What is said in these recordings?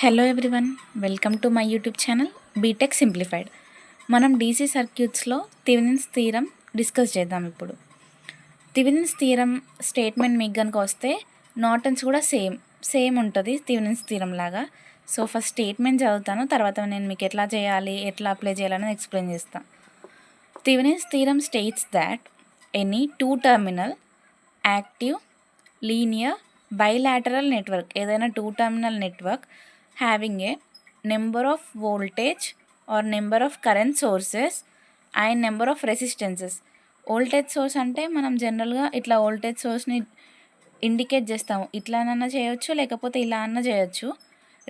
Hello everyone, welcome to my YouTube channel BTech simplified. మనం DC సర్క్యూట్స్లో Thevenin's theorem discuss చేద్దాం. ఇప్పుడు Thevenin's theorem statement మీకు కనుక వస్తే నార్టన్స్ కూడా సేమ్ ఉంటుంది థెవెనిన్స్ థీరం లాగా. సో ఫస్ట్ స్టేట్మెంట్ చదువుతాను, తర్వాత నేను మీకు ఎట్లా చేయాలి, ఎట్లా అప్లై చేయాలని ఎక్స్ప్లెయిన్ చేస్తాను. Thevenin's theorem states that any two terminal active linear bilateral network, ఏదైనా two terminal network having a number of voltage or number of current sources and number of resistances. Voltage source అంటే మనం జనరల్గా ఇట్లా voltage సోర్స్ని indicate చేస్తాము, ఇట్లానన్నా చేయొచ్చు లేకపోతే ఇలా అన్నా చేయొచ్చు.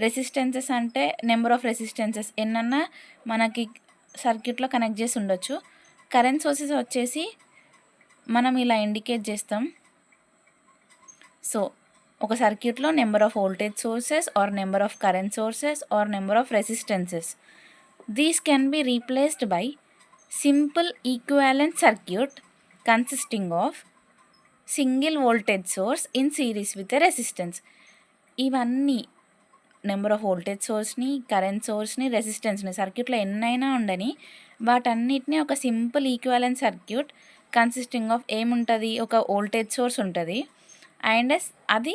రెసిస్టెన్సెస్ అంటే నెంబర్ ఆఫ్ రెసిస్టెన్సెస్ ఎన్నన్నా మనకి సర్క్యూట్లో కనెక్ట్ చేసి ఉండొచ్చు. కరెంట్ సోర్సెస్ వచ్చేసి మనం ఇలా ఇండికేట్ చేస్తాం. సో ఒక సర్క్యూట్లో number of voltage sources or number of current sources or number of resistances, these can be replaced by simple equivalent circuit consisting of single voltage source in series with a resistance. ఇవన్నీ number of voltage సోర్స్ని, current సోర్స్ని, రెసిస్టెన్స్ని సర్క్యూట్లో ఎన్నైనా ఉండని వాటన్నిటిని ఒక simple equivalent circuit consisting of ఏముంటుంది, ఒక వోల్టేజ్ సోర్స్ ఉంటుంది అండ్ అది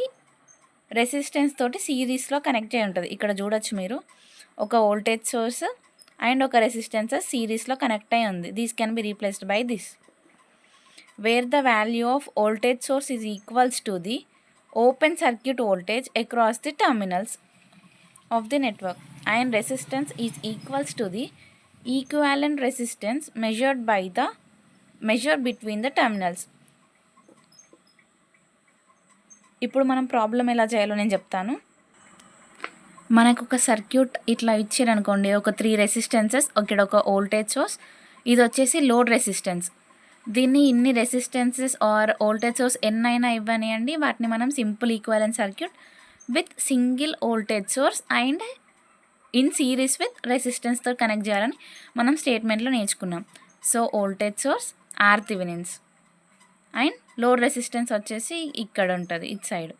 రెసిస్టెన్స్ తోటి సిరీస్లో కనెక్ట్ అయి ఉంటుంది. ఇక్కడ చూడొచ్చు మీరు, ఒక వోల్టేజ్ సోర్స్ అండ్ ఒక రెసిస్టెన్స్ సిరీస్లో కనెక్ట్ అయి ఉంది. These can be replaced by this, wear the value of voltage source is equals to the open circuit voltage across the terminals of the network and resistance is equals to the equivalent resistance measured between the terminals. ఇప్పుడు మనం problem ఎలా చేయాలో నేను చెప్తాను. మనకు ఒక circuit ఇట్లా ఇచ్చారనుకోండి, ఒక 3 రెసిస్టెన్సెస్, ఇక్కడ ఒక వోల్టేజ్ సోర్స్, ఇది వచ్చేసి లోడ్ రెసిస్టెన్స్. దీన్ని ఇన్ని రెసిస్టెన్సెస్ ఆర్ వోల్టేజ్ సోర్స్ ఎన్నైనా ఇవ్వనియండి, వాటిని మనం simple equivalent circuit with single voltage source and in series with రెసిస్టెన్స్తో కనెక్ట్ చేయాలని మనం స్టేట్మెంట్లో నేర్చుకున్నాం. So voltage source or Thevenin's and load resistance వచ్చేసి ఇక్కడ ఉంటుంది ఇట్ సైడ్.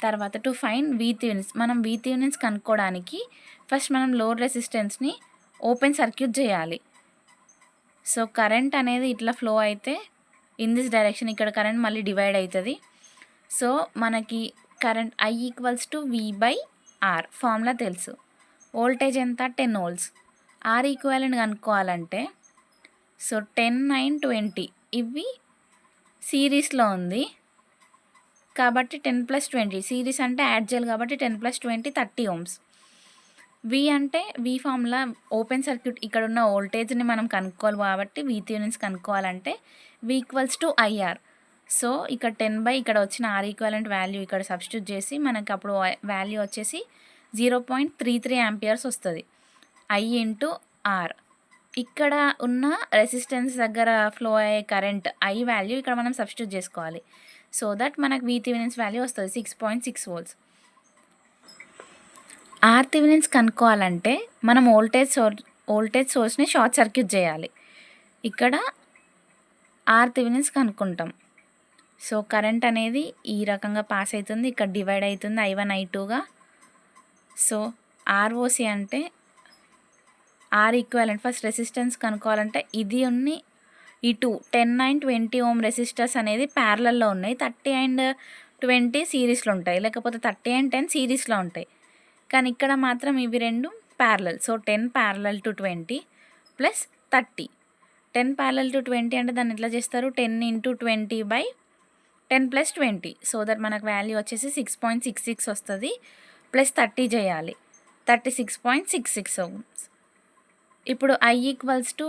తర్వాత టు ఫైండ్ వి థెవెనిన్స్, మనం వి థెవెనిన్స్ కనుక్కోవడానికి ఫస్ట్ మనం లోడ్ రెసిస్టెన్స్ని ఓపెన్ సర్క్యూట్ చేయాలి. సో కరెంట్ అనేది ఇట్లా ఫ్లో అయితే ఇన్ దిస్ డైరెక్షన్, ఇక్కడ కరెంట్ మళ్ళీ డివైడ్ అవుతుంది. సో మనకి current I equals to V/R formula తెలుసు. వోల్టేజ్ ఎంత, 10 volts. R ఈక్వాలెంట్ కనుక్కోవాలంటే సో 10, 9, 20 ఇవి సిరీస్లో ఉంది కాబట్టి 10 + 20, సిరీస్ అంటే యాడ్ చేయాలి కాబట్టి 10 + 20 30 ohms. వి అంటే వి ఫార్ములా ఓపెన్ సర్క్యూట్, ఇక్కడ ఉన్న వోల్టేజ్ని మనం కనుక్కోవాలి కాబట్టి వి థెవెనిన్స్ కనుక్కోవాలంటే V equals to IR. So ఇక్కడ 10 ఇక్కడ వచ్చిన R ఈక్వాలెంట్ వాల్యూ ఇక్కడ సబ్స్టిట్యూట్ చేసి మనకు అప్పుడు వాల్యూ వచ్చేసి 0.33 amperes వస్తుంది. I × R, ఇక్కడ ఉన్న రెసిస్టెన్స్ దగ్గర ఫ్లో అయ్యే కరెంట్ I వాల్యూ ఇక్కడ మనం సబ్స్టిట్యూట్ చేసుకోవాలి. సో దట్ మనకు వి థెవెనిన్స్ వాల్యూ వస్తుంది 6.6 volts. ఆర్ థెవెనిన్స్ కనుక్కోవాలంటే మనం వోల్టేజ్ సోర్స్ని షార్ట్ సర్క్యూట్ చేయాలి. ఇక్కడ ఆర్ థెవెనిన్స్ కనుక్కుంటాం. సో కరెంట్ అనేది ఈ రకంగా పాస్ అవుతుంది, ఇక్కడ డివైడ్ అవుతుంది I1 I2గా. సో ROC అంటే ఆర్ ఈక్వాలెంట్, ఫస్ట్ రెసిస్టెన్స్ కనుక్కోవాలంటే ఇది ఉన్ని ఈ 10, 9, 20 ohm రెసిస్టర్స్ అనేది ప్యారలల్లో ఉన్నాయి, 30 and 20 సిరీస్లో ఉంటాయి, లేకపోతే 30 and 10 సిరీస్లో ఉంటాయి. కానీ ఇక్కడ మాత్రం ఇవి రెండు parallel. So 10 parallel to 20 + 30. 10 parallel to 20 అంటే దాన్ని ఎట్లా చేస్తారు, 10 × 20/10 + 20. సో దట్ మనకు వాల్యూ వచ్చేసి 6.66 వస్తుంది, ప్లస్ 30 చేయాలి, 36.66 ohms. ఇప్పుడు I ఈక్వల్స్ టు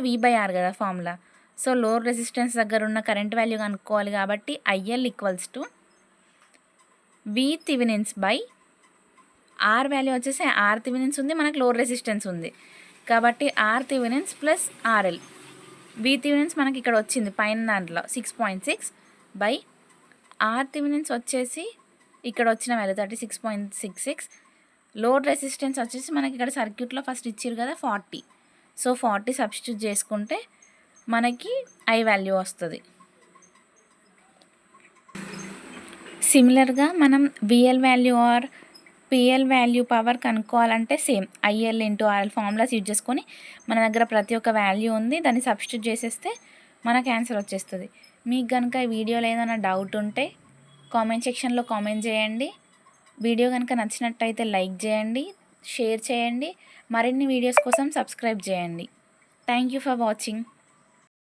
V/R కదా ఫార్ములా. సో లోడ్ రెసిస్టెన్స్ దగ్గర ఉన్న కరెంట్ వాల్యూ కనుక్కోవాలి కాబట్టి IL equals to V Thevenin's by R value వచ్చేసి R థెవెనిన్స్ ఉంది, మనకు లోడ్ రెసిస్టెన్స్ ఉంది కాబట్టి R Thevenin's plus RL. V Thevenin's మనకి ఇక్కడ వచ్చింది పైన దాంట్లో 6.6 బై R థెవెనిన్స్ వచ్చేసి ఇక్కడ వచ్చిన వాల్యూ 36.66. లోడ్ రెసిస్టెన్స్ వచ్చేసి మనకి ఇక్కడ సర్క్యూట్లో ఫస్ట్ ఇచ్చారు కదా 40. సో 40 సబ్స్టిట్యూట్ చేసుకుంటే మనకి I వాల్యూ వస్తుంది. సిమిలర్గా మనం VL value or PL value power కనుక్కోవాలంటే same IL into RL formulas use చేసుకొని మన దగ్గర ప్రతి ఒక్క వాల్యూ ఉంది, దాన్ని సబ్స్టిట్యూట్ చేసేస్తే మనకు ఆన్సర్ వచ్చేస్తుంది. మీకు కనుక ఈ వీడియోలో ఏదైనా డౌట్ ఉంటే కామెంట్ సెక్షన్లో కామెంట్ చేయండి. వీడియో కనుక నచ్చినట్టయితే లైక్ చేయండి, షేర్ చేయండి. మరిన్ని వీడియోస్ కోసం సబ్స్క్రైబ్ చేయండి. Thank you for watching.